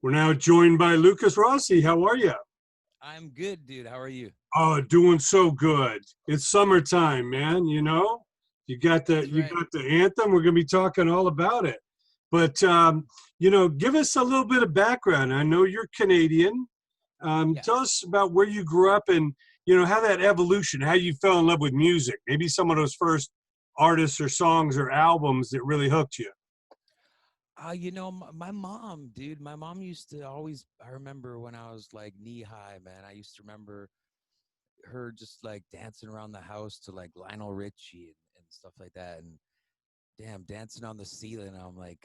We're now joined by Lukas Rossi. How are you? I'm good, dude. How are you? Oh, doing so good. It's summertime, man. You got the That's you right. got the anthem. We're gonna be talking all about it. But give us a little bit of background. I know you're Canadian. Yeah. Tell us about where you grew up and how that evolution, how you fell in love with music. Maybe some of those first artists or songs or albums that really hooked you. My mom, dude, my mom used to always, I remember when I was like knee high, man, I used to remember her just like dancing around the house to like Lionel Richie and stuff like that. And damn, dancing on the ceiling. I'm like,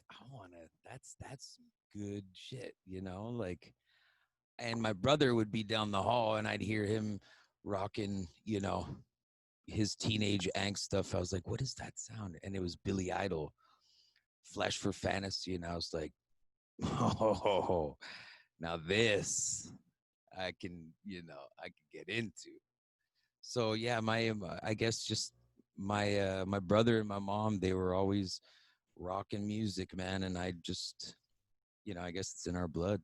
that's good shit, like, and my brother would be down the hall and I'd hear him rocking, his teenage angst stuff. I was like, what is that sound? And it was Billy Idol, Flesh for Fantasy. And I was like, oh, now this I can get into. So yeah, I guess just my brother and my mom, they were always rocking music, man. And I just, I guess it's in our blood.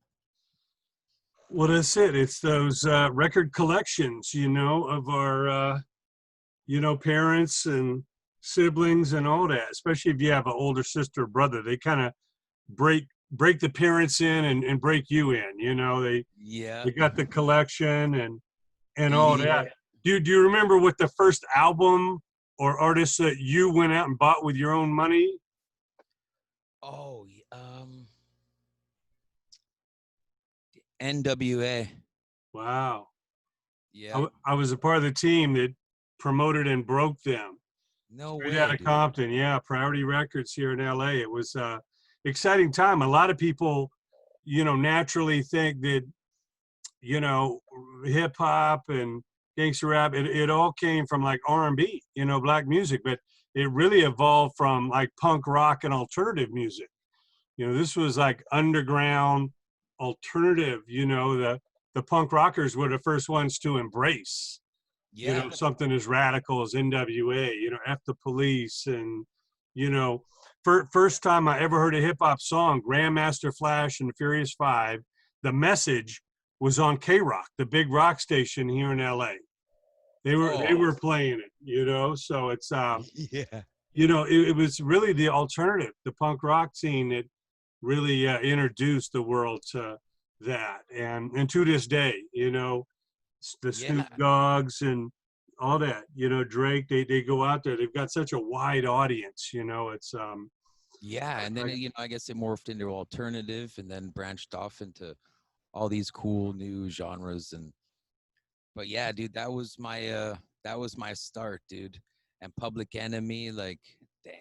Well, that's it. It's those record collections, of our parents and siblings and all that, especially if you have an older sister or brother. They kind of break the parents in and break you in. Yeah. They got the collection and all Yeah. that. Do you remember what the first album or artist that you went out and bought with your own money? Oh, NWA. Wow. Yeah. I was a part of the team that promoted and broke them. No Straight out way, of dude. Compton, yeah, Priority Records here in LA. It was exciting time. A lot of people, naturally think that, you know, hip hop and gangster rap, it all came from like R&B, black music, but it really evolved from like punk rock and alternative music. This was like underground alternative, the punk rockers were the first ones to embrace Yeah. something as radical as NWA, F the Police. And, you know, first time I ever heard a hip hop song, Grandmaster Flash and the Furious Five, the message was on K Rock, the big rock station here in LA. They Oh, were playing it, so it's, yeah. it was really the alternative, the punk rock scene that really introduced the world to that. And to this day, the Snoop Yeah. Dogg's and all that, Drake, they go out there. They've got such a wide audience, it's Yeah. And then, I, I guess it morphed into alternative and then branched off into all these cool new genres. But yeah, dude, that was my start, dude. And Public Enemy, like, damn,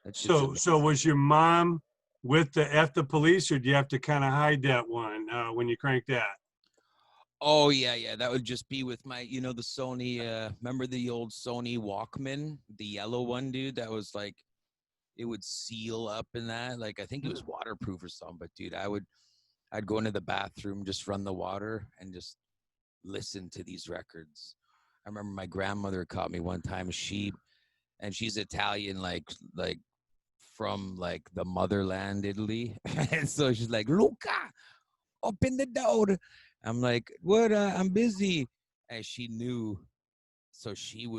that shit's so amazing, was dude. your mom with the F the Police, or do you have to kind of hide that one when you crank that? Oh yeah, yeah. That would just be with my, the Sony, remember the old Sony Walkman, the yellow one, dude? That was like, it would seal up in that. Like, I think it was waterproof or something, but dude, I'd go into the bathroom, just run the water and just listen to these records. I remember my grandmother caught me one time. And she's Italian, like from like the motherland, Italy. And so she's like, Luca, open the door. I'm like, what? I'm busy. And she knew. So she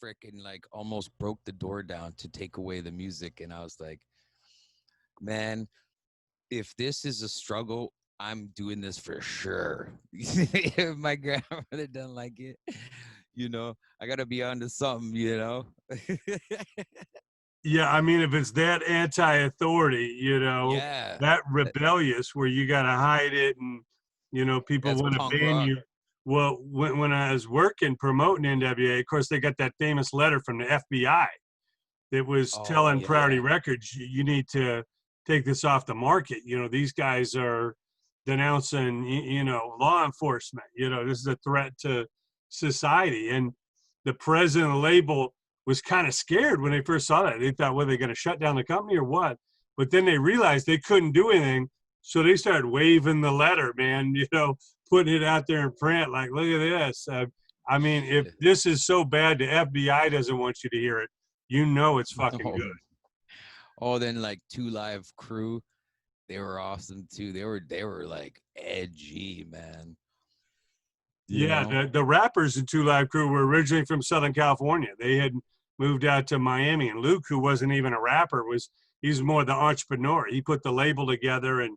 freaking like almost broke the door down to take away the music. And I was like, man, if this is a struggle, I'm doing this for sure. If my grandmother doesn't like it, I gotta be onto something. Yeah, I mean, if it's that anti-authority, Yeah, that rebellious where you got to hide it and, people that's want to punk ban rock. you. Well, when I was working promoting NWA, of course, they got that famous letter from the FBI that was Oh telling Priority yeah. Records, you need to take this off the market. These guys are denouncing, law enforcement. This is a threat to society. And the president of the label was kind of scared when they first saw that. They thought, were they going to shut down the company or what? But then they realized they couldn't do anything. So they started waving the letter, man, putting it out there in print, like, look at this. I mean, if Shit. this is so bad, the FBI doesn't want you to hear it. It's fucking No. good. Oh, then like Two Live Crew, They were awesome too. They were like edgy, man. You Yeah, know? the rappers in Two Live Crew were originally from Southern California. They had moved out to Miami, and Luke, who wasn't even a rapper, he's more the entrepreneur. He put the label together and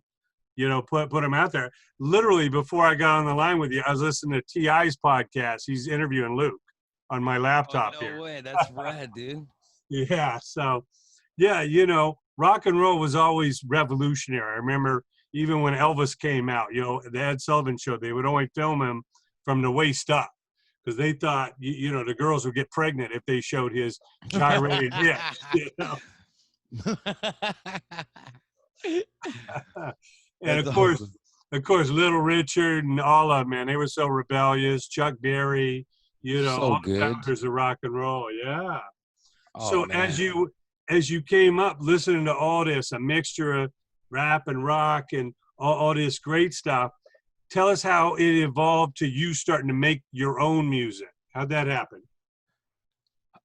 put him out there. Literally before I got on the line with you, I was listening to T.I.'s podcast. He's interviewing Luke on my Oh laptop no here. way. That's rad, dude. Yeah, so yeah, rock and roll was always revolutionary. I remember even when Elvis came out, the Ed Sullivan Show, they would only film him from the waist up because they thought, the girls would get pregnant if they showed his gyrating hips. And That's awesome. of course, Little Richard and all of them, man, they were so rebellious. Chuck Berry, So all the good. founders of rock and roll. Yeah. Oh So man. as you came up listening to all this, a mixture of rap and rock and all this great stuff, tell us how it evolved to you starting to make your own music. How'd that happen?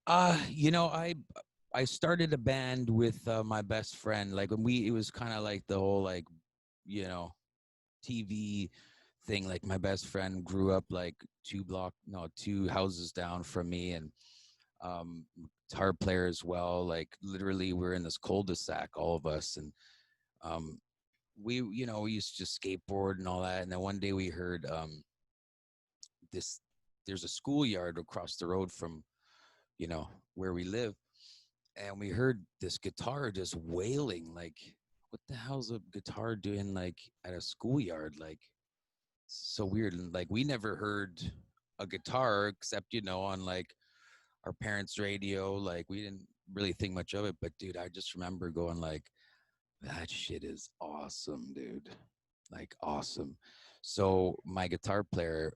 I started a band with my best friend. Like when it was kind of like the whole like, you know, TV thing. Like my best friend grew up like two houses down from me, and um guitar player as well. Like literally we're in this cul-de-sac, all of us, and um we used to just skateboard and all that. And then one day we heard this there's a schoolyard across the road from where we live, and we heard this guitar just wailing. Like, what the hell's a guitar doing like at a schoolyard? Like, so weird. And like we never heard a guitar except on like our parents' radio. Like we didn't really think much of it, but dude, I just remember going like, that shit is awesome, dude. Like awesome. So my guitar player,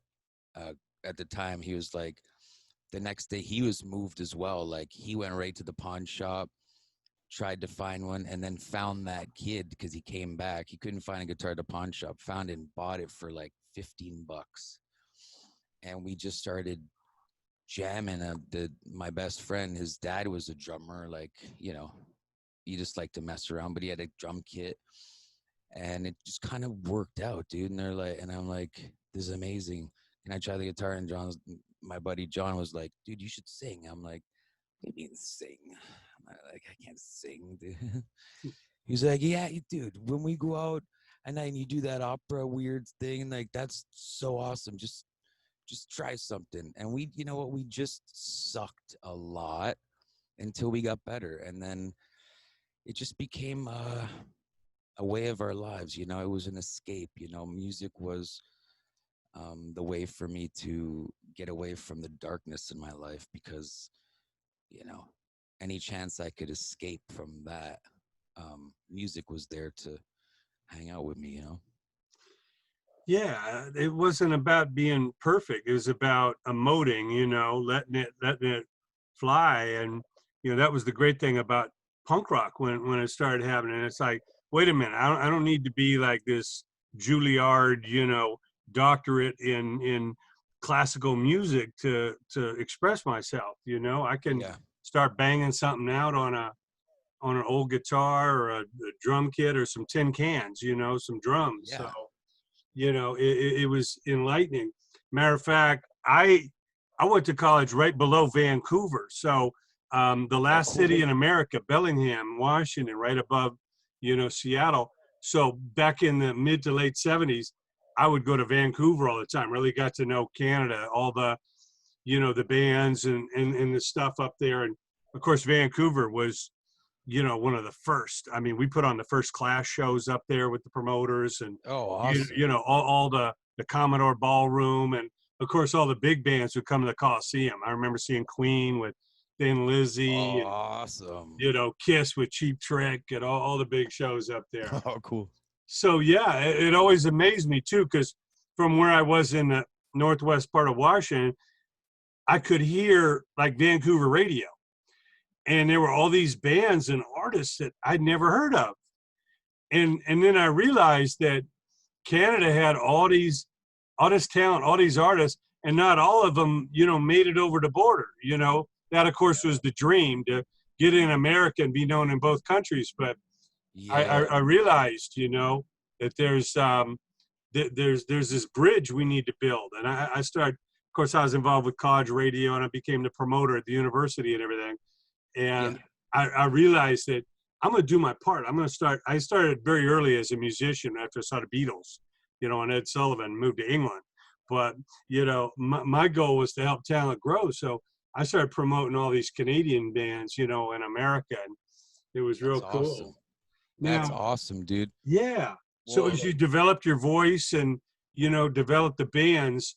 at the time, he was like, the next day he was moved as well. Like he went right to the pawn shop, tried to find one, and then found that kid because he came back. He couldn't find a guitar at the pawn shop, found it and bought it for like $15. And we just started jamming. My best friend, his dad was a drummer. Like, he just liked to mess around, but he had a drum kit. And it just kind of worked out, dude. And I'm like, this is amazing. Can I try the guitar? And my buddy John was like, dude, you should sing. I'm like, what do you mean sing? I'm like, I can't sing, dude. He's like, yeah, dude, when we go out and then you do that opera weird thing, like that's so awesome. Just try something. And we, you know what, we just sucked a lot until we got better. And then it just became a way of our lives. It was an escape. Music was the way for me to get away from the darkness in my life, because any chance I could escape from that, music was there to hang out with me. Yeah, it wasn't about being perfect. It was about emoting, letting it fly. And that was the great thing about punk rock when it started happening. It's like, wait a minute, I don't need to be like this Juilliard, doctorate in classical music to express myself. I can Yeah. start banging something out on an old guitar or a drum kit or some tin cans, some drums. Yeah. So it was enlightening. Matter of fact, I went to college right below Vancouver. So the last city in America, Bellingham, Washington, right above, Seattle. So back in the mid to late 70s, I would go to Vancouver all the time. Really got to know Canada, all the, the bands and the stuff up there. And of course, Vancouver was, one of the first. I mean, we put on the first Clash shows up there with the promoters, and Oh, awesome. all the Commodore Ballroom, and of course all the big bands would come to the Coliseum. I remember seeing Queen with Thin Lizzy, Oh, and awesome. Kiss with Cheap Trick, and all the big shows up there. Oh, cool. So yeah, it always amazed me too, because from where I was in the northwest part of Washington, I could hear like Vancouver radio. And there were all these bands and artists that I'd never heard of. And then I realized that Canada had all this talent, all these artists, and not all of them, made it over the border. That of course was the dream, to get in America and be known in both countries. But Yeah. I realized, that there's this bridge we need to build. And I started, of course, I was involved with college radio and I became the promoter at the university and everything. Yeah. And I realized that I'm going to do my part. I started very early as a musician after I saw the Beatles, and Ed Sullivan moved to England. But, my goal was to help talent grow. So I started promoting all these Canadian bands, in America. And it was That's real awesome. cool. That's Now, awesome, dude. yeah. So Well, as you developed your voice and, developed the bands,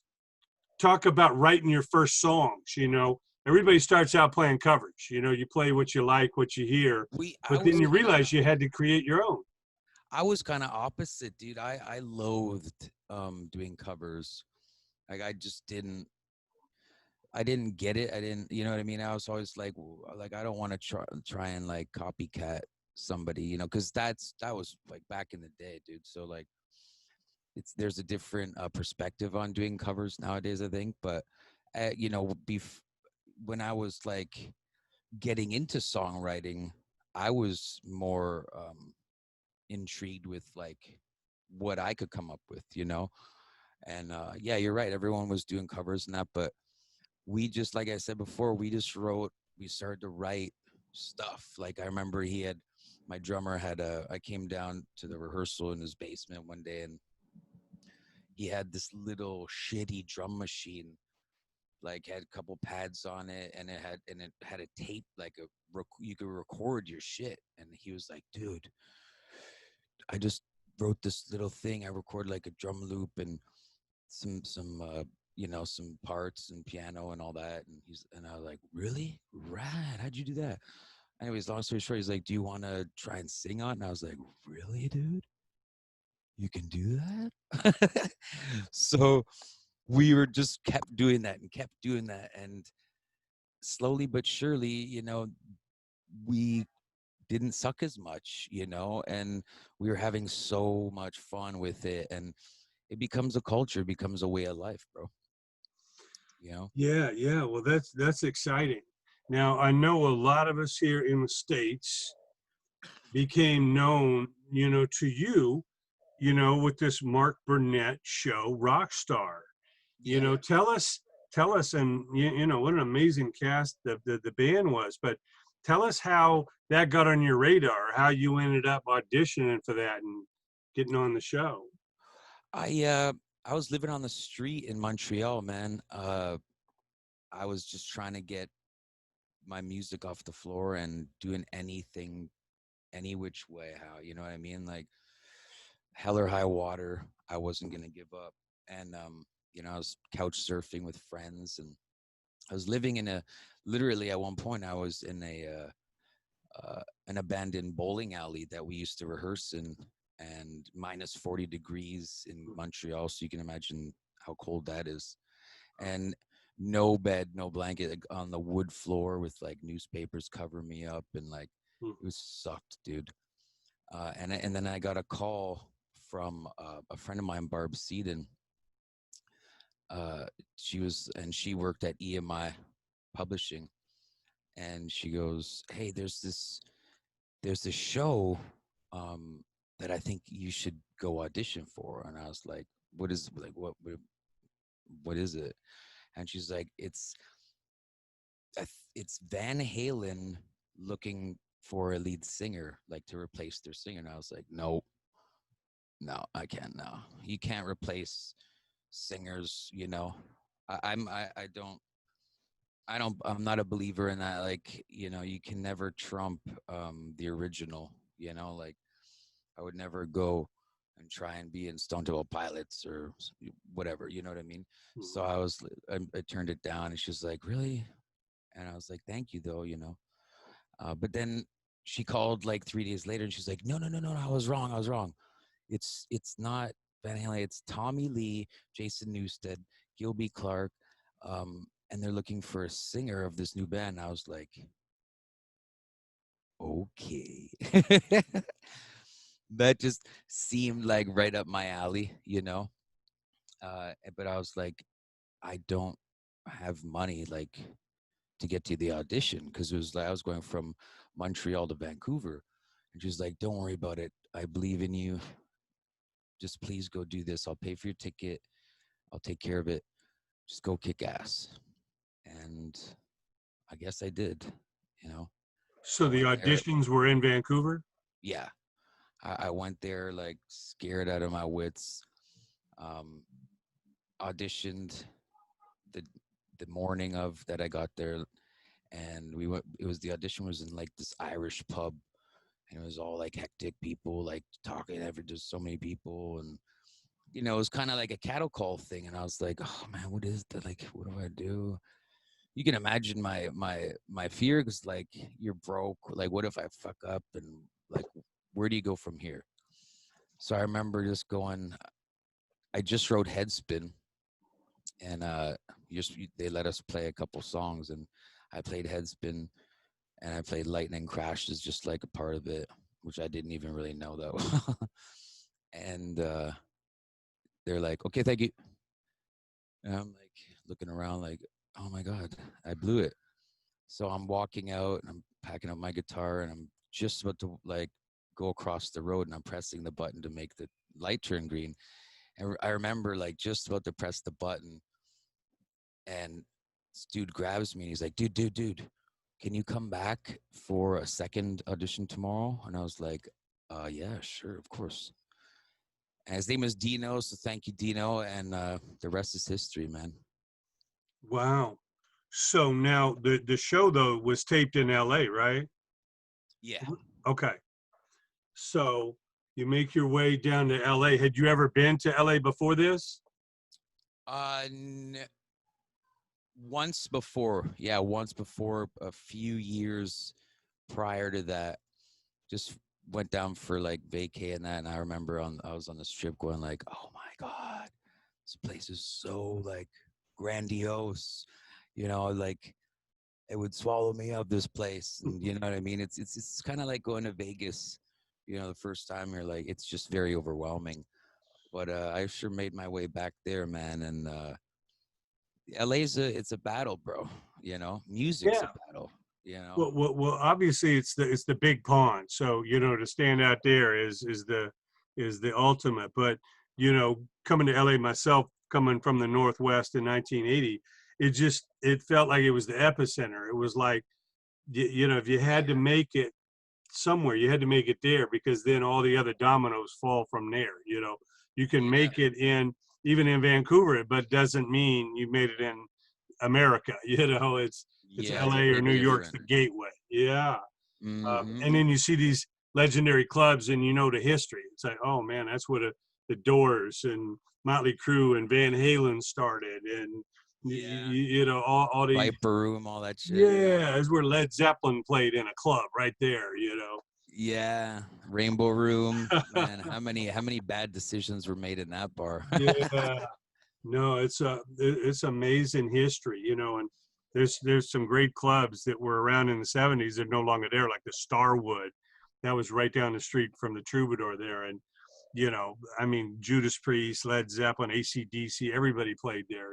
talk about writing your first songs. Everybody starts out playing covers. You play what you like, what you hear, we I but then was you kind of realize you had to create your own. I was kind of opposite, dude. I loathed doing covers. Like I didn't get it. I didn't, you know what I mean? I was always like I don't want to try and like copycat somebody, cuz that was like back in the day, dude. So like there's a different perspective on doing covers nowadays, I think, but when I was like getting into songwriting, I was more intrigued with like what I could come up with. And yeah, you're right. Everyone was doing covers and that, but we just, like I said before, we started to write stuff. Like I remember my drummer I came down to the rehearsal in his basement one day and he had this little shitty drum machine, like had a couple pads on it and it had a tape, like you could record your shit. And he was like, dude, I just wrote this little thing. I recorded like a drum loop and some parts and piano and all that. And I was like, really? Rad. How'd you do that? Anyways, long story short, he's like, do you want to try and sing on it? And I was like, really, dude? You can do that? So we were just kept doing that and kept doing that. And slowly but surely, we didn't suck as much, and we were having so much fun with it. And it becomes a culture, becomes a way of life, bro. Yeah, yeah. Well, that's exciting. Now I know a lot of us here in the States became known, to you, with this Mark Burnett show, Rockstar. Yeah. Tell us, and what an amazing cast the band was. But tell us how that got on your radar, how you ended up auditioning for that and getting on the show. I was living on the street in Montreal, man. I was just trying to get my music off the floor and doing anything, any which way, how, you know what I mean? Like hell or high water, I wasn't gonna give up. And I was couch surfing with friends, and I was living literally at one point I was in an abandoned bowling alley that we used to rehearse in, and minus 40 degrees in Montreal, so you can imagine how cold that is. And no bed, no blanket, like, on the wood floor with like newspapers covering me up, and like it was sucked, dude. And then I got a call from a friend of mine, Barb Seaton. She worked at EMI Publishing, and she goes, "Hey, there's this show that I think you should go audition for." And I was like, what is it? And she's like, it's Van Halen looking for a lead singer, like to replace their singer. And I was like, no, I can't. No, you can't replace singers. I'm not a believer in that. Like, you can never trump the original. Like I would never go and try and be in Stone Temple Pilots or whatever. You know what I mean? So I turned it down, and she's like, really? And I was like, thank you, though. But then she called like 3 days later, and she's like, no, no, no, no, no, I was wrong. It's not Van Halen. It's Tommy Lee, Jason Newsted, Gilby Clark, and they're looking for a singer of this new band. And I was like, okay. That just seemed like right up my alley. But I was like, I don't have money like to get to the audition, because it was like I was going from Montreal to Vancouver. And she's like, don't worry about it. I believe in you. Just please go do this. I'll pay for your ticket. I'll take care of it. Just go kick ass. And I guess I did, you know. So I the went there. auditions were in Vancouver? Yeah. I went there like scared out of my wits. Um, auditioned the the morning of that I got there, and we went. It was the audition was in like this Irish pub, and it was all like hectic people, like talking. Just so many people, and it was kind of like a cattle call thing. And I was like, oh man, what is that? Like, what do I do? You can imagine my fear, because like you're broke. Like, what if I fuck up? And like, where do you go from here? So I remember just going. I just wrote Headspin, and they let us play a couple songs, and I played Headspin, and I played Lightning Crash as just like a part of it, which I didn't even really know that well. And they're like, okay, thank you. And I'm like looking around like, oh my God, I blew it. So I'm walking out and I'm packing up my guitar, and I'm just about to like go across the road, and I'm pressing the button to make the light turn green. And I remember like just about to press the button, and this dude grabs me and he's like, dude, can you come back for a second audition tomorrow? And I was like, yeah, sure, of course. And his name was Dino, so thank you, Dino. And the rest is history, man. Wow. So now the show though was taped in LA, right? Yeah. Okay. So you make your way down to LA. Had you ever been to LA before this? N- Once before, yeah, once before, a few years prior to that, just went down for like vacay and that. And I remember I was on the strip going like, oh my God, this place is so like grandiose, like it would swallow me up, this place. And you know what I mean? It's kind of like going to Vegas, the first time you're like, it's just very overwhelming. But I sure made my way back there, man. And LA's it's a battle, bro. Music's a Yeah. battle, Well, obviously it's the big pond. So to stand out there is the ultimate. But coming to LA myself, coming from the Northwest in 1980, it felt like it was the epicenter. It was like if you had to make it somewhere, you had to make it there, because then all the other dominoes fall from there. You can Yeah. make it in even in Vancouver, but doesn't mean you made it in America. It's Yeah, it's LA or New completely York's different. the gateway. Yeah. Mm-hmm. And then you see these legendary clubs, and the history. It's like, oh man, that's where the Doors and Motley Crue and Van Halen started, and Yeah. all these. Viper Room, all that shit. Yeah. Yeah, that's where Led Zeppelin played in a club right there. Yeah. Rainbow Room. Man, how many bad decisions were made in that bar? Yeah. No, it's amazing history, and there's some great clubs that were around in the 70s that are no longer there, like the Starwood. That was right down the street from the Troubadour there. And I mean, Judas Priest, Led Zeppelin, AC/DC, everybody played there.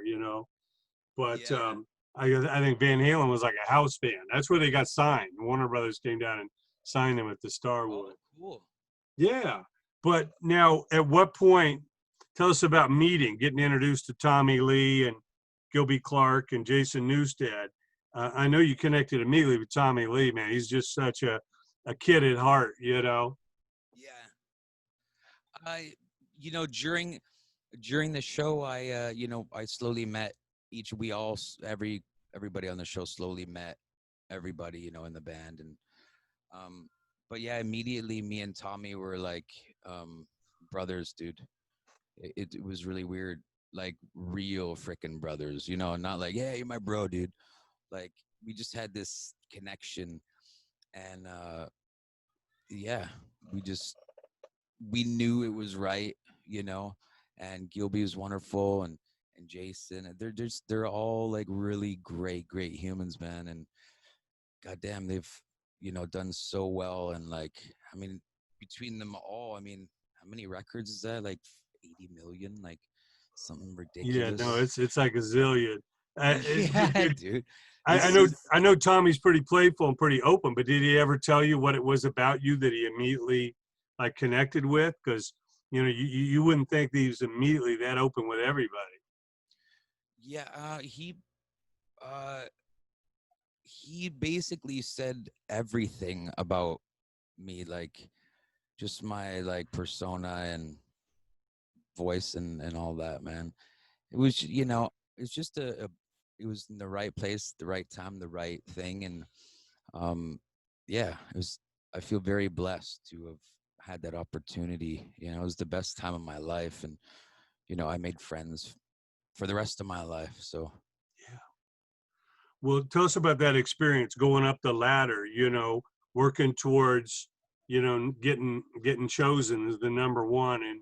But Yeah. I think Van Halen was like a house band. That's where they got signed. Warner Brothers came down and signed them at the Starwood. Oh, cool. Yeah. But now, at what point, tell us about getting introduced to Tommy Lee and Gilby Clarke and Jason Newsted. I know you connected immediately with Tommy Lee, man. He's just such a kid at heart. Yeah. I, during the show, I slowly met we all, everybody on the show slowly met everybody, in the band. And, but yeah, immediately me and Tommy were like, brothers, dude. It was really weird, like real freaking brothers, not like, yeah, you're my bro, dude. Like we just had this connection. And yeah, we just we knew it was right, you know. And Gilby was wonderful, and Jason, and they're all like really great humans, man. And goddamn, they've done so well. And like, I mean, between them all, I mean, how many records is that? Like 80 million, like something Yeah, no, ridiculous. it's like a zillion. Yeah, Did, dude. I It's know just I know Tommy's pretty playful and pretty open, but did he ever tell you what it was about you that he immediately like connected with? Because you wouldn't think that he was immediately that open with everybody. yeah. Uh, he basically said everything about me, like just my like persona and voice and all that, man. It was, it's just it was in the right place, the right time, the right thing. And um, yeah, it was, I feel very blessed to have had that opportunity. It was the best time of my life. And, I made friends for the rest of my life. So Yeah. Well, tell us about that experience going up the ladder, working towards, getting chosen as the number one and,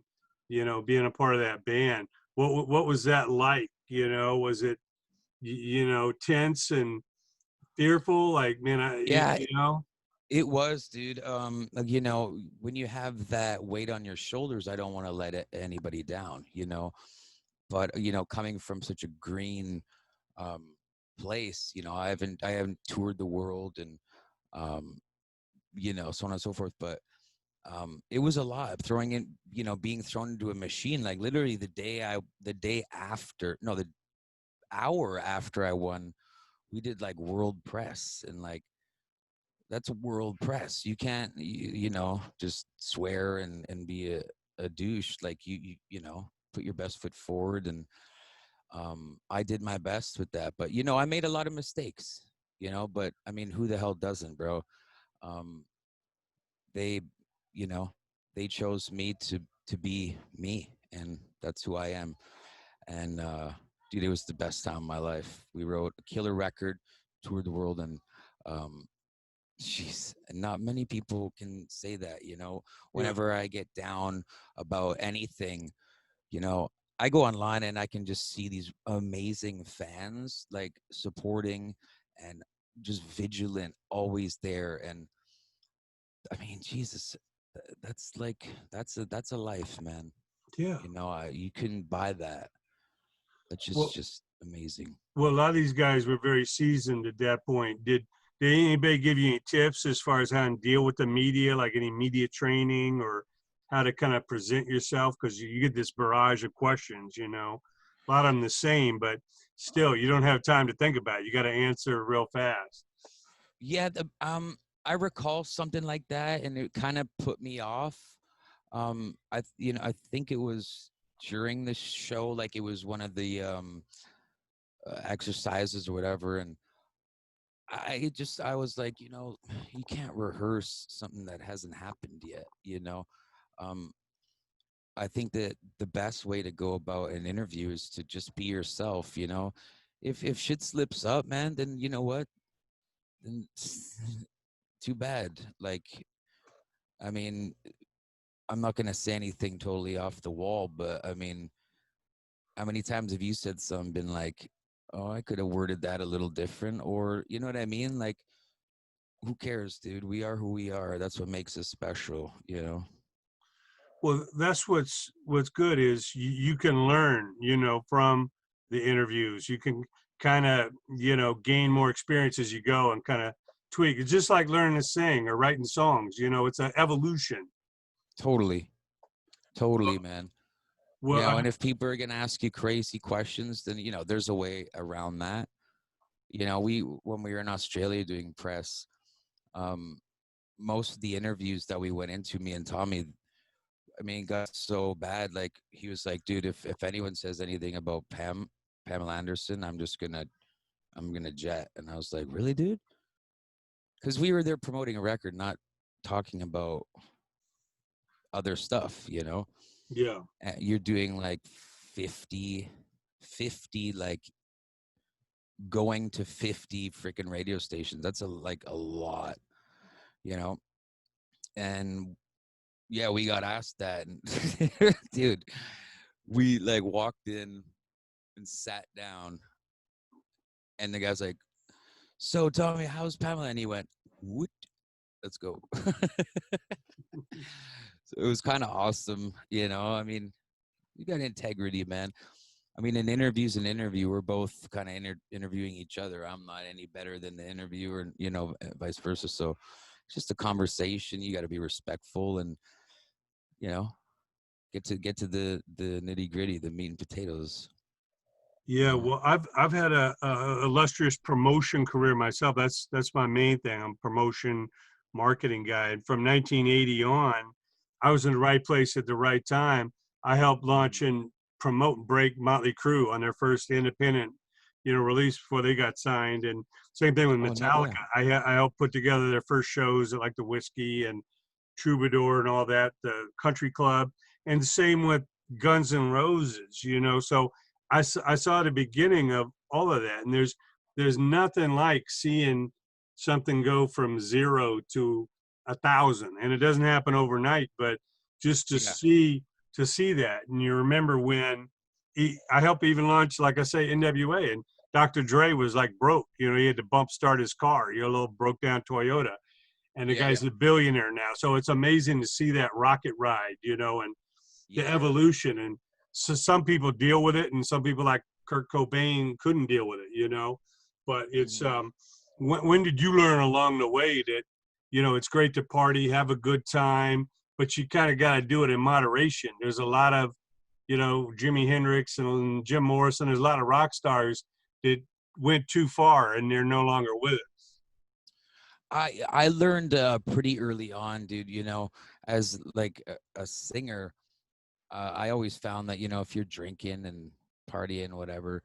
being a part of that band. What was that like? Was it, tense and fearful? Like, man, yeah, it was, dude. Like, when you have that weight on your shoulders, I don't want to let anybody down, but, coming from such a green um, place, I haven't toured the world and, um, so on and so forth. But it was a lot throwing in, being thrown into a machine. Like literally the day after, no, the hour after I won, we did like world press, and like that's world press. You can't, just swear and be a douche. Like put your best foot forward. And I did my best with that. But, I made a lot of mistakes, but I mean, who the hell doesn't, bro? Um, they, you know, they chose me to be me, and that's who I am. And dude, it was the best time of my life. We wrote a killer record, toured the world, and um, jeez, and not many people can say that. yeah, Whenever I get down about anything, you know, I go online and I can just see these amazing fans like supporting and just vigilant, always there. And I mean, Jesus, that's a life, man. yeah. You couldn't buy that. That's just Well, just amazing. well, a lot of these guys were very seasoned at that point. Did anybody give you any tips as far as how to deal with the media, like any media training or how to kind of present yourself? Because you get this barrage of questions, a lot of them the same, but still, you don't have time to think about it. You got to answer real fast. Yeah, I recall something like that, and it kind of put me off. I think it was during the show, like it was one of the exercises or whatever, and I was like, you can't rehearse something that hasn't happened yet. Um, I think that the best way to go about an interview is to just be yourself. If shit slips up, man, then you know what? Then too bad. Like, I mean, I'm not gonna say anything totally off the wall, but I mean, how many times have you said something, been like, oh, I could have worded that a little different, or you know what I mean? Like, who cares, dude? We are who we are. That's what makes us special. Well, that's what's good is you can learn, from the interviews. You can kind of, gain more experience as you go and kind of tweak. It's just like learning to sing or writing songs. It's an evolution. Totally, totally, man. Well, And if people are gonna ask you crazy questions, then there's a way around that. We when we were in Australia doing press, um, most of the interviews that we went into, me and Tommy, I mean, got so bad. Like he was like, dude, if anyone says anything about Pamela Anderson, I'm gonna jet. And I was like, really, dude? Because we were there promoting a record, not talking about other stuff. yeah, You're doing like 50, like going to 50 freaking radio stations. That's a lot, you know? And yeah, we got asked that. And dude, we like walked in and sat down, and the guy's like, so tell me, how's Pamela? And he went, what? Let's go. So it was kind of awesome. I mean, you got integrity, man. I mean, an interview's an interview. We're both kind of interviewing each other. I'm not any better than the interviewer, you know, vice versa. So it's just a conversation. You got to be respectful and, you know, get to the nitty gritty, the meat and potatoes. You Yeah, know. well, I've had a illustrious promotion career myself. That's my main thing. I'm a promotion marketing guy. And from 1980 on, I was in the right place at the right time. I helped launch Mm. and promote and break Motley Crue on their first independent, release before they got signed. And same thing with Oh no Metallica. way. I helped put together their first shows at like the Whiskey and Troubadour and all that, the country club, and the same with Guns N' Roses, So I saw the beginning of all of that, and there's nothing like seeing something go from 0 to 1,000, and it doesn't happen overnight, but just Yeah. to see that, and you remember when I helped even launch, like I say, NWA, and Dr. Dre was like broke, he had to bump start his car, a little broke down Toyota, and the Yeah. guy's a billionaire now. So it's amazing to see that rocket ride, and the Yeah. evolution. And so some people deal with it, and some people like Kurt Cobain couldn't deal with it. But it's Hmm. when did you learn along the way that it's great to party, have a good time, but you kind of got to do it in moderation. There's a lot of Jimi Hendrix and Jim Morrison. There's a lot of rock stars that went too far and they're no longer with us. I learned pretty early on, dude. You know, as like a singer, I always found that if you're drinking and partying, whatever,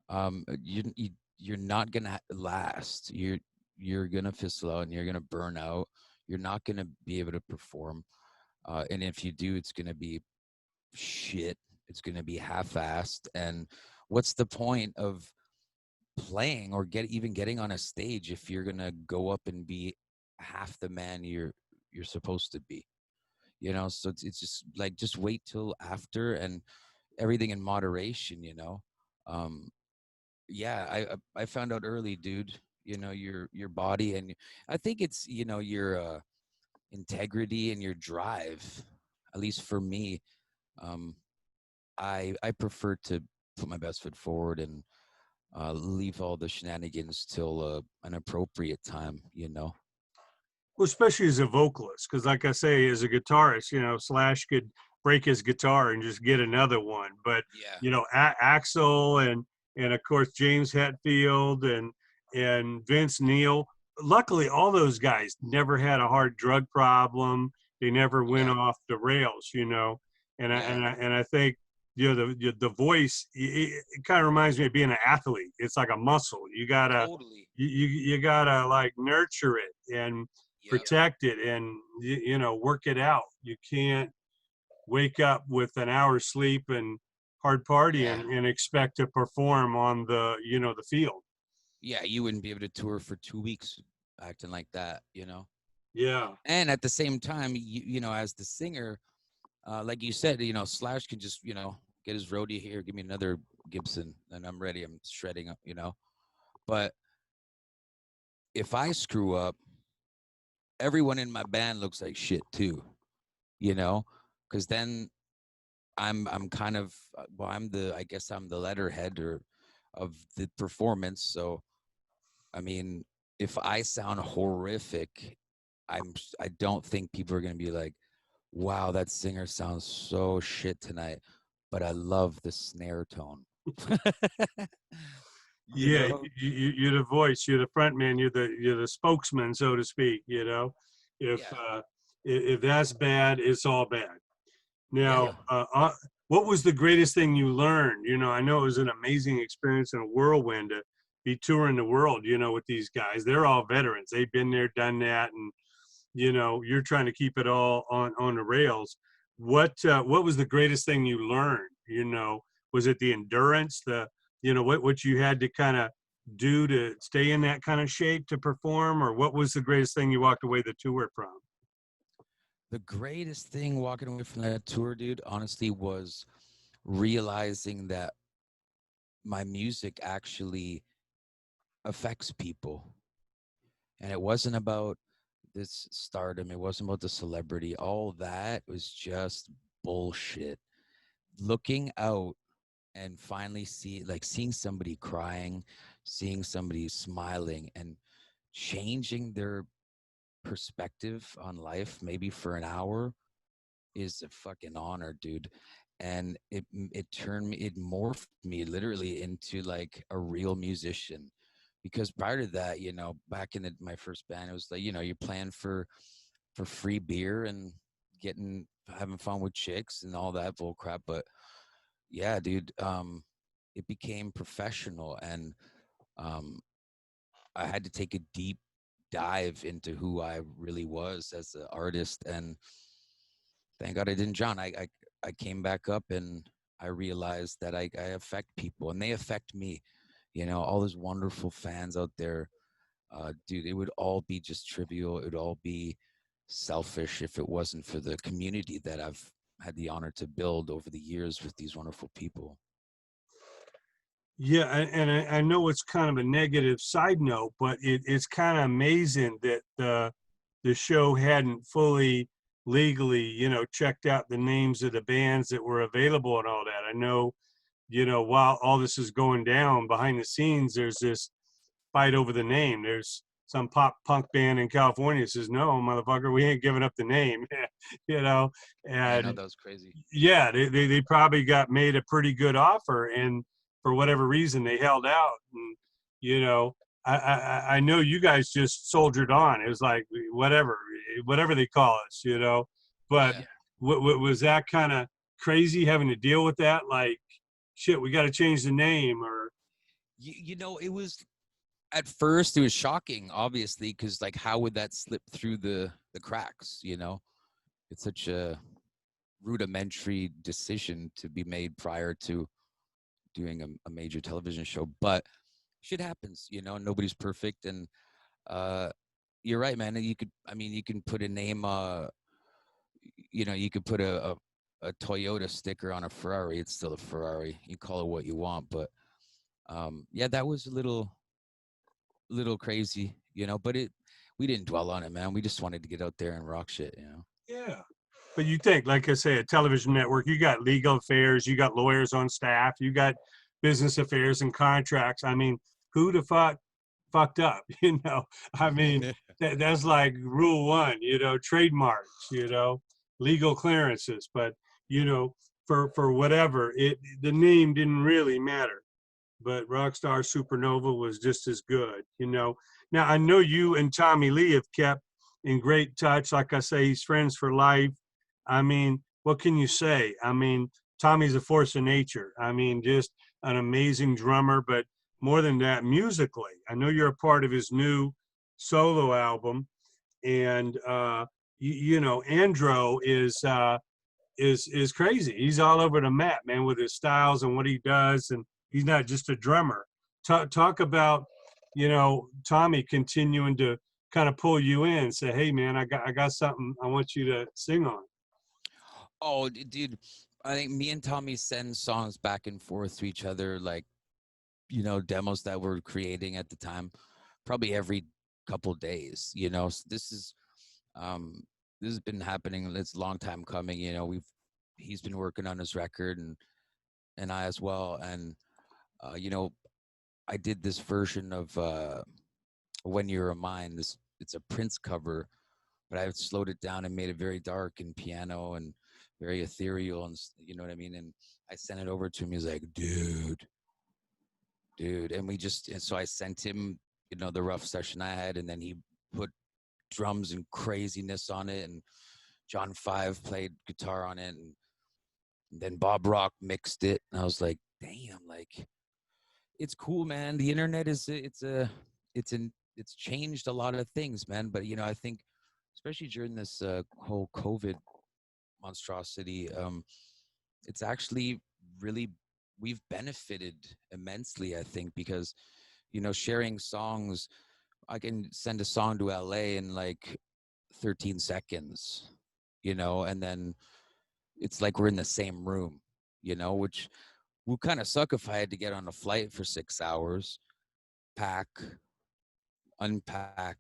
you're not gonna last. You're gonna fizzle out and you're gonna burn out. You're not gonna be able to perform, and if you do, it's gonna be shit. It's gonna be half-assed. And what's the point of playing or even getting on a stage if you're gonna go up and be half the man you're supposed to be? So it's just like just wait till after, and everything in moderation. um yeah, I found out early, dude. Your body, and I think it's your integrity and your drive. At least for me, um I prefer to put my best foot forward and leave all the shenanigans till an appropriate time. Well, especially as a vocalist, because like I say, as a guitarist, Slash could break his guitar and just get another one. But Yeah. Axel and of course James Hetfield and Vince Neil. Luckily, all those guys never had a hard drug problem. They never went Yeah. off the rails. Yeah. And I think the voice it kind of reminds me of being an athlete. It's like a muscle. Totally. You gotta like nurture it and Yep. protect it and work it out. You can't wake up with an hour's sleep and hard party Yeah. and expect to perform on the field. Yeah, you wouldn't be able to tour for 2 weeks acting like that. Yeah. And at the same time, as the singer, like you said, Slash can just, get his roadie here, give me another Gibson, and I'm ready. I'm shredding up. But if I screw up, everyone in my band looks like shit too, you know, because then I'm kind of well, I guess I'm the letterhead or of the performance. So I mean, if I sound horrific, I don't think people are gonna be like, wow, that singer sounds so shit tonight, but I love the snare tone. you Yeah, know? you're the voice, you're the front man, you're the spokesman, so to speak. If Yeah. if that's bad, it's all bad. Now, Yeah. what was the greatest thing you learned? I know it was an amazing experience and a whirlwind to be touring the world, with these guys. They're all veterans. They've been there, done that, and you're trying to keep it all on the rails. What was the greatest thing you learned? Was it the endurance, what you had to kind of do to stay in that kind of shape to perform, or what was the greatest thing you walked away the tour from? The greatest thing walking away from that tour, dude, honestly, was realizing that my music actually affects people. And it wasn't about this stardom, it wasn't about the celebrity. All that was just bullshit. Looking out and finally seeing somebody crying, seeing somebody smiling, and changing their perspective on life, maybe for an hour, is a fucking honor, dude. And it morphed me literally into like a real musician. Because prior to that, back in my first band, it was like, you're playing for free beer and having fun with chicks and all that bull crap. But yeah, dude, it became professional, and um, I had to take a deep dive into who I really was as an artist. And thank God I didn't, John. I came back up, and I realized that I affect people, and they affect me. All those wonderful fans out there, dude. It would all be just trivial. It would all be selfish if it wasn't for the community that I've had the honor to build over the years with these wonderful people. Yeah, and I know it's kind of a negative side note, but it's kind of amazing that the show hadn't fully legally, checked out the names of the bands that were available and all that. I know, while all this is going down behind the scenes, there's this fight over the name. There's some pop punk band in California that says, "No, motherfucker, we ain't giving up the name," you know, Yeah, I know and that was crazy. yeah, they probably got made a pretty good offer, and for whatever reason they held out. And you know, I know you guys just soldiered on. It was like whatever they call us, But Yeah. was that kind of crazy having to deal with that? Like, shit, we got to change the name, or It was at first it was shocking, obviously, because like how would that slip through the cracks? It's such a rudimentary decision to be made prior to doing a major television show, but shit happens. Nobody's perfect, and uh you're right, man. You can put a name, you could put a Toyota sticker on a Ferrari. It's still a Ferrari. You call it what you want, but yeah, that was a little crazy, but we didn't dwell on it, man. We just wanted to get out there and rock shit. yeah. But you think, like I say, a television network, you got legal affairs, you got lawyers on staff, you got business affairs and contracts. I mean, who the fuck fucked up? I mean, that's like rule one, trademarks, legal clearances. But, you know, for whatever, the name didn't really matter. But Rockstar Supernova was just as good, Now, I know you and Tommy Lee have kept in great touch. Like I say, he's friends for life. I mean, what can you say? I mean, Tommy's a force of nature. I mean, just an amazing drummer, but more than that, musically. I know you're a part of his new solo album, and Andro is crazy. He's all over the map, man, with his styles and what he does, and he's not just a drummer. Talk about, Tommy continuing to kind of pull you in, say, "Hey, man, I got something I want you to sing on." Oh, dude, I think me and Tommy send songs back and forth to each other, like, demos that we're creating at the time, probably every couple days. So um, this has been happening. It's a long time coming. He's been working on his record, and I as well. And I did this version of "When You're Mine." It's a Prince cover, but I slowed it down and made it very dark and piano and very ethereal, and you know what I mean. And I sent it over to him. He's like, dude, and so I sent him, the rough session I had, and then he put drums and craziness on it, and John Five played guitar on it, and then Bob Rock mixed it, and I was like, damn, like, it's cool, man. The internet it's changed a lot of things, man. But I think, especially during this whole COVID monstrosity, it's actually really, we've benefited immensely, I think, because sharing songs, I can send a song to LA in like 13 seconds, and then it's like we're in the same room, which would kind of suck if I had to get on a flight for 6 hours, pack, unpack.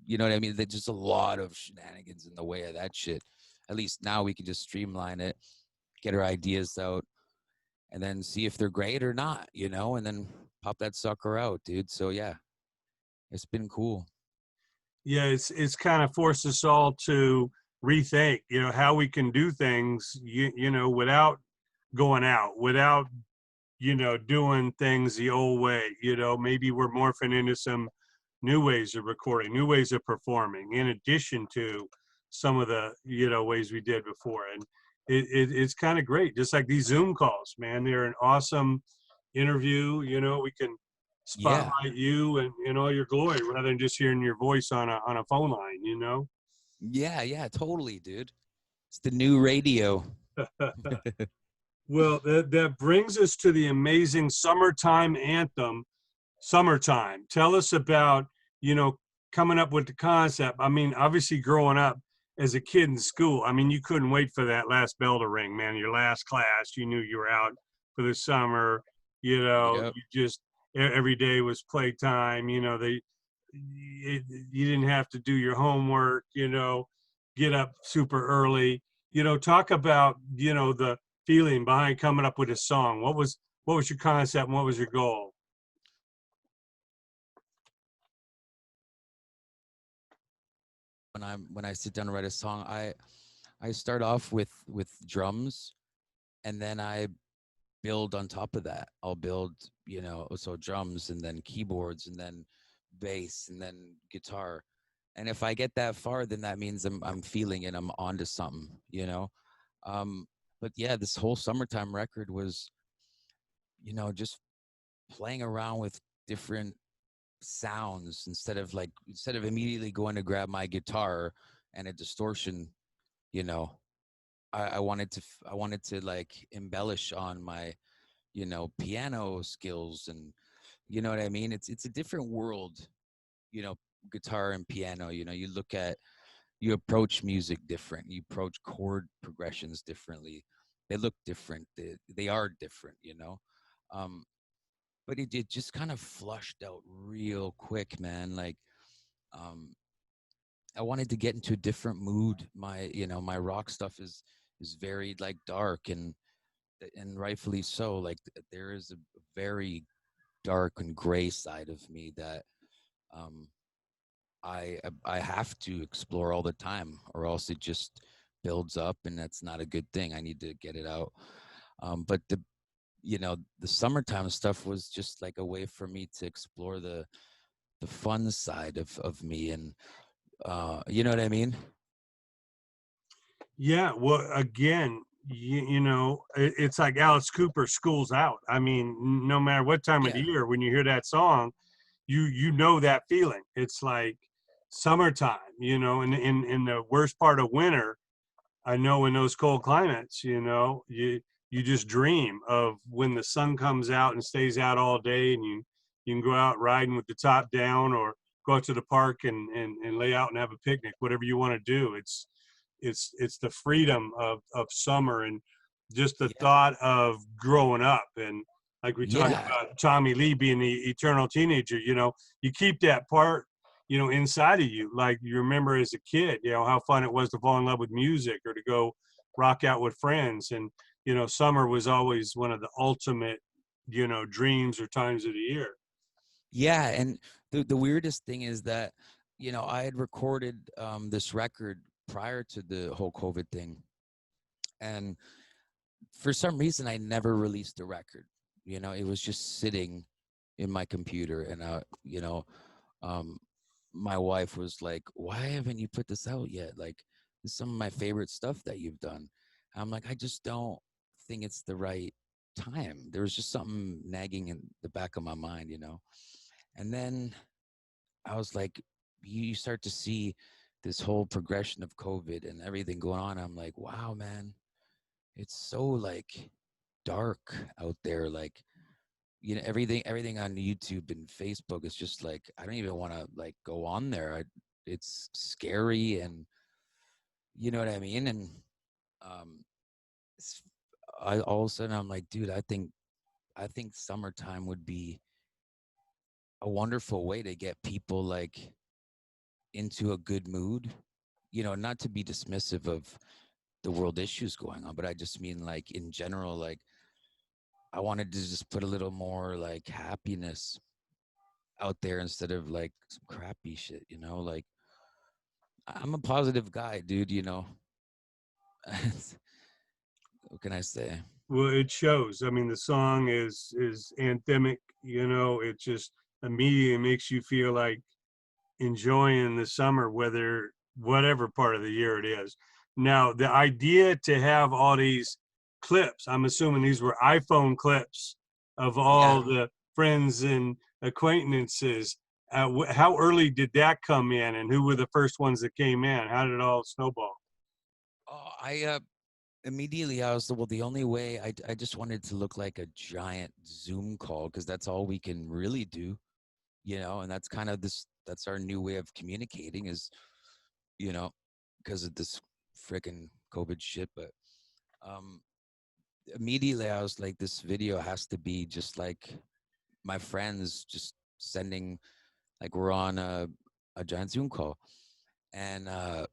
You know what I mean? There's just a lot of shenanigans in the way of that shit. At least now we can just streamline it, get our ideas out, and then see if they're great or not, you know, and then pop that sucker out, dude. So yeah, it's been cool. Yeah, it's kind of forced us all to rethink, how we can do things, without going out, without doing things the old way. Maybe we're morphing into some new ways of recording, new ways of performing, in addition to some of the, ways we did before. And it's kind of great. Just like these Zoom calls, man, they're an awesome interview. We can Yeah. spotlight you and in all your glory rather than just hearing your voice on a phone line. Yeah, yeah, totally, dude. It's the new radio. Well, that brings us to the amazing summertime anthem, Summertime. Tell us about, you know, coming up with the concept. I mean, obviously growing up as a kid in school, I mean, you couldn't wait for that last bell to ring, man. Your last class, you knew you were out for the summer. Yep. You just every day was playtime. You didn't have to do your homework. Get up super early. Talk about the feeling behind coming up with a song. What was your concept and what was your goal? When I sit down to write a song, I start off with drums, and then I build on top of that. I'll build, so drums and then keyboards and then bass and then guitar. And if I get that far, then that means I'm feeling it. I'm onto something. Um, but yeah, this whole summertime record was, just playing around with different sounds instead of immediately going to grab my guitar and a distortion. you know I wanted to like embellish on my piano skills, and you know what I mean. It's a different world, you know guitar and piano. You approach music different, you approach chord progressions differently. They look different, they are different. um but it just kind of flushed out real quick, man. Like, um I wanted to get into a different mood. My rock stuff is very like dark, and rightfully so. Like, there is a very dark and gray side of me that um I have to explore all the time, or else it just builds up, and that's not a good thing. I need to get it out. But the summertime stuff was just like a way for me to explore the fun side of me, and you know what I mean? Yeah, well, again, it's like Alice Cooper, "School's Out." I mean, no matter what time of the Yeah. year, when you hear that song, you know that feeling. It's like summertime, in the worst part of winter. I know in those cold climates, you just dream of when the sun comes out and stays out all day, and you can go out riding with the top down, or go out to the park and lay out and have a picnic, whatever you want to do. It's the freedom of summer, and just the Yeah. thought of growing up. And like we talked Yeah. about Tommy Lee being the eternal teenager, you keep that part inside of you. Like, you remember as a kid, how fun it was to fall in love with music or to go rock out with friends. And summer was always one of the ultimate dreams or times of the year. Yeah, and the weirdest thing is that, I had recorded this record prior to the whole COVID thing, and for some reason I never released the record. It was just sitting in my computer, and um my wife was like, "Why haven't you put this out yet? Like, this is some of my favorite stuff that you've done." I'm like, "I just don't think it's the right time." There was just something nagging in the back of my mind. And then I was like, you start to see this whole progression of COVID and everything going on. I'm like, wow, man, it's so like dark out there. Like, everything on YouTube and Facebook is just like, I don't even want to like go on there. It's scary, and you know what I mean? And um, I all of a sudden I'm like, dude, I think summertime would be a wonderful way to get people like into a good mood. Not to be dismissive of the world issues going on, but I just mean like in general, like I wanted to just put a little more like happiness out there instead of like some crappy shit, you know? Like I'm a positive guy, dude, you know. What can I say? Well, it shows. I mean, the song is anthemic. You know, it just immediately makes you feel like enjoying the summer, whether whatever part of the year it is. Now, the idea to have all these clips, I'm assuming these were iPhone clips of Yeah. all the friends and acquaintances. How early did that come in, and who were the first ones that came in? How did it all snowball? Oh, I immediately I was well, the only way I just wanted to look like a giant Zoom call because that's all we can really do, you know, and that's kind of that's our new way of communicating is, you know, because of this freaking COVID shit. But um immediately I was like, this video has to be just like my friends just sending like we're on a giant Zoom call. And I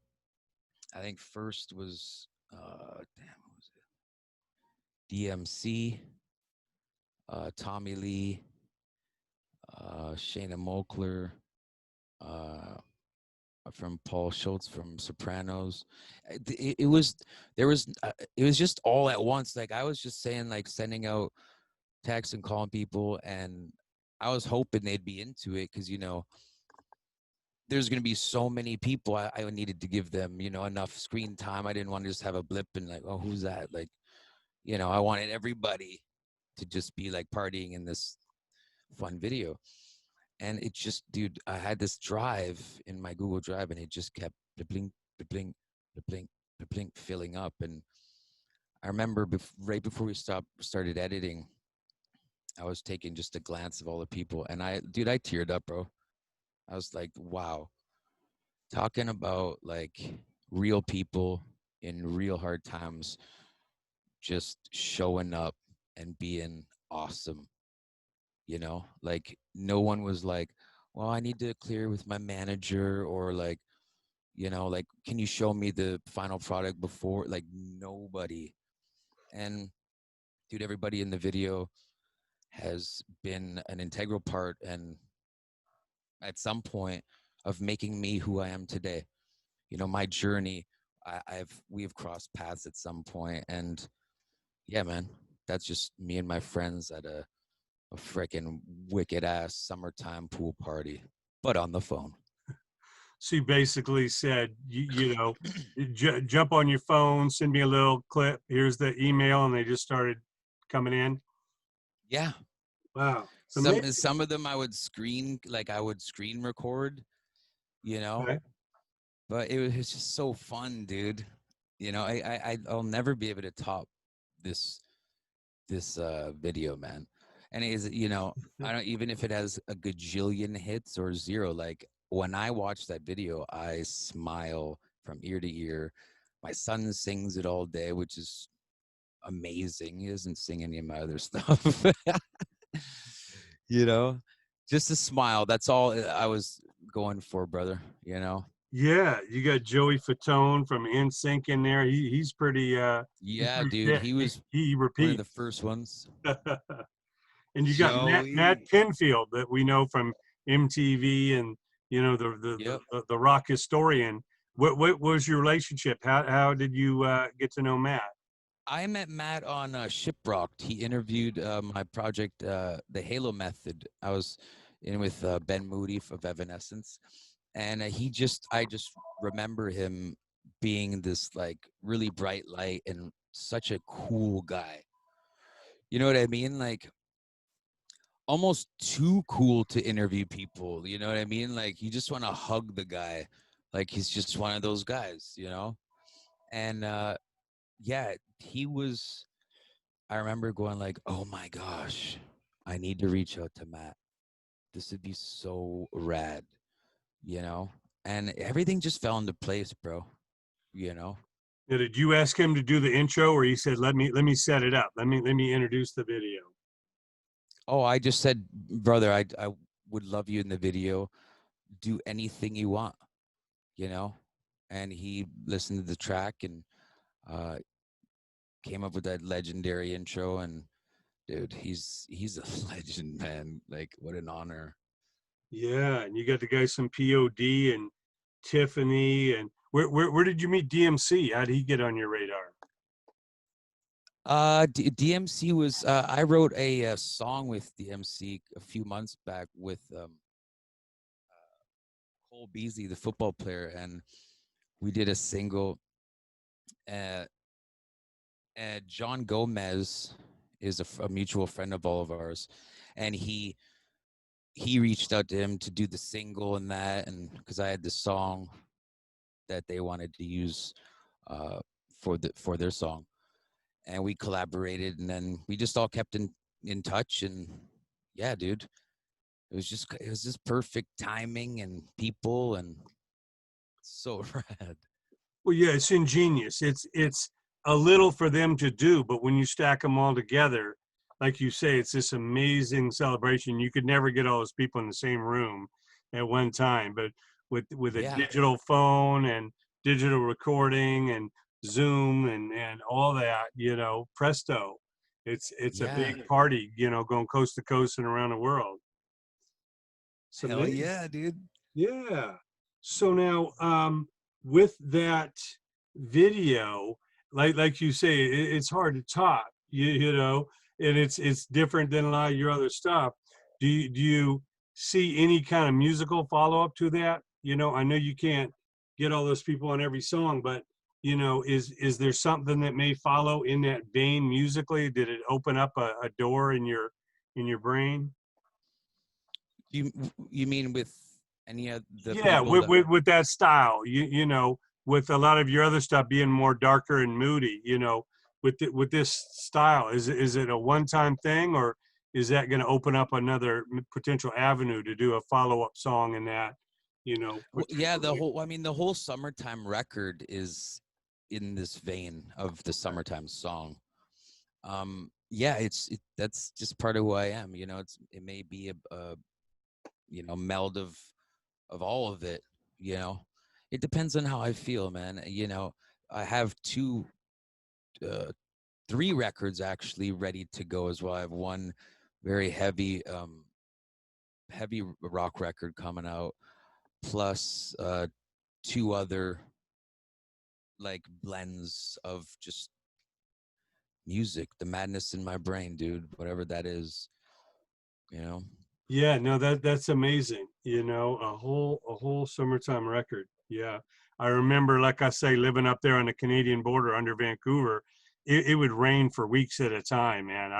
think first was damn, what was it? DMC, Tommy Lee, Shayna Mokler, uh, from Paul Schultz from Sopranos. It was there was it was just all at once. Like I was just saying, like sending out texts and calling people, and I was hoping they'd be into it because you know there's going to be so many people. I needed to give them you know enough screen time. I didn't want to just have a blip and like, oh, who's that? Like, you know, I wanted everybody to just be like partying in this fun video. And it just, dude, I had this drive in my Google Drive and it just kept blipping, blipping, blipping, blipping, filling up. And I remember right before we started editing, I was taking just a glance of all the people and dude, I teared up, bro. I was like, wow, talking about like real people in real hard times, just showing up and being awesome. You know, like no one was like, well, I need to clear with my manager or like, you know, like, can you show me the final product before? Like nobody. And dude, everybody in the video has been an integral part and at some point of making me who I am today. You know, my journey, we've crossed paths at some point. And yeah, man, that's just me and my friends at a freaking wicked ass summertime pool party, but on the phone. She basically said, you know, jump on your phone, send me a little clip. Here's the email, and they just started coming in. Yeah. Wow, it's amazing. Some of them I would screen record, you know, Okay. but it was just so fun, dude. You know, I'll never be able to top this video, man. And it is, you know, I don't even if it has a gajillion hits or zero, like when I watch that video, I smile from ear to ear. My son sings it all day, which is amazing. He doesn't sing any of my other stuff. You know, just a smile. That's all I was going for, brother. You know? Yeah, you got Joey Fatone from NSYNC in there. He's Yeah, pretty dude. thick. He was He one of the repeats. first ones. And you got Matt Joey. Pinfield that we know from MTV and you know Yep. the rock historian. What was your relationship? How did you get to know Matt? I met Matt on Shiprocked. He interviewed my project, The Halo Method. I was in with Ben Moody of Evanescence, and I just remember him being this like really bright light and such a cool guy. You know what I mean? Like almost too cool to interview people. You know what I mean? Like you just want to hug the guy, like he's just one of those guys. You know? And yeah, he was. I remember going like, "Oh my gosh, I need to reach out to Matt. This would be so rad," you know? And everything just fell into place, bro, you know? Now, did you ask him to do the intro, or he said, let me set it up. Let me introduce the video." Oh, I just said, "Brother, I would love you in the video. Do anything you want," you know? And he listened to the track and uh came up with that legendary intro and dude, he's a legend, man. Like, what an honor. Yeah, and you got the guys from POD and Tiffany, and where did you meet DMC? How did he get on your radar? DMC was I wrote a song with DMC a few months back with Cole Beasley, the football player, and we did a single. Uh, John Gomez is a mutual friend of all of ours, and he reached out to him to do the single and that, and because I had the song that they wanted to use uh, for their song, and we collaborated, and then we just all kept in touch, and yeah, dude, it was just perfect timing and people and so rad. Well, yeah, it's ingenious. It's a little for them to do, but when you stack them all together, like you say, it's this amazing celebration. You could never get all those people in the same room at one time, but with a Yeah, digital phone and digital recording and Zoom and all that, presto, it's a yeah, big party, going coast to coast and around the world. It's hell amazing. yeah, dude. Yeah. So now, with that video, like you say, it's hard to top, and it's different than a lot of your other stuff. Do you see any kind of musical follow up to that? I know you can't get all those people on every song, but is there something that may follow in that vein musically? Did it open up a door in your brain? You you mean with any of the Yeah, people with, that? with with that style, with a lot of your other stuff being more darker and moody, with this style, is it a one-time thing, or is that going to open up another potential avenue to do a follow-up song in that, Well, yeah, particularly? I mean, the whole summertime record is in this vein of the summertime song. Yeah, that's just part of who I am. It may be a meld of all of it. You know, it depends on how I feel, man. I have uh, three records actually ready to go as well. I have one very heavy rock record coming out, plus two other like blends of just music, the madness in my brain, dude, whatever that is, you know. Yeah, no, that's amazing. A whole summertime record. Yeah. I remember, like I say, living up there on the Canadian border under Vancouver, it would rain for weeks at a time, man.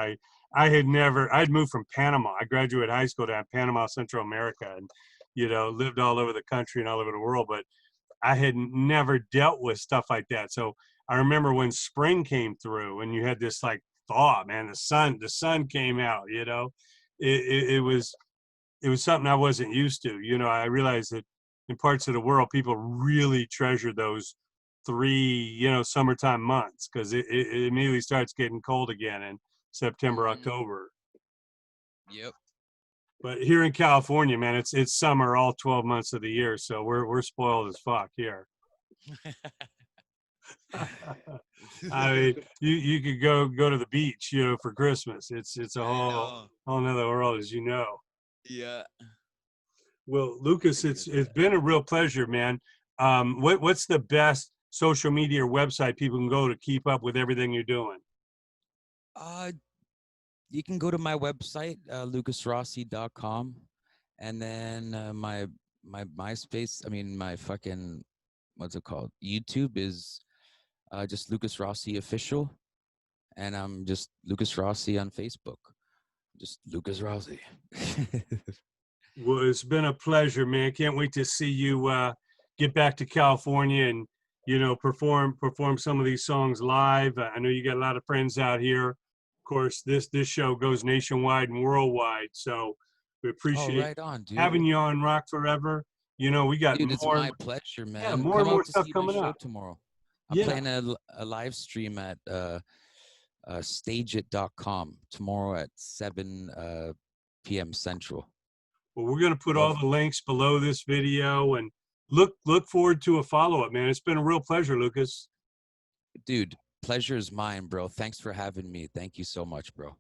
I'd moved from Panama. I graduated high school down in Panama, Central America, and, lived all over the country and all over the world, but I had never dealt with stuff like that. So I remember when spring came through and you had this like thaw, man, the sun came out, it was something I wasn't used to. I realized that in parts of the world, people really treasure those three, summertime months because it immediately starts getting cold again in September, Hmm. October. Yep. But here in California, man, it's summer all 12 months of the year, so we're spoiled as fuck here. I mean, you could go to the beach, for Christmas. It's a I whole know. whole another world, as you know. Yeah. Well, Lucas, I it's get it's that. been a real pleasure, man. What's the best social media or website people can go to keep up with everything you're doing? Uh, you can go to my website, lukasrossi.com, and then my MySpace. I mean, my fucking what's it called? YouTube is just Lucas Rossi official, and I'm just Lucas Rossi on Facebook. Just Lucas Rossi. Well, it's been a pleasure, man. Can't wait to see you get back to California and perform some of these songs live. I know you got a lot of friends out here. Of course, this show goes nationwide and worldwide, so we Oh, appreciate right on, dude. having you on Rock Forever. We got Dude, it's more, my pleasure, yeah, man. more Come and more out to stuff see my coming show up. tomorrow. I'm Yeah. playing a live stream at stageit.com tomorrow at 7 p.m. Central. Well, we're going to put all Love, the links below this video and look forward to a follow-up, man. It's been a real pleasure, Lucas. dude, pleasure is mine, bro. Thanks for having me. Thank you so much, bro.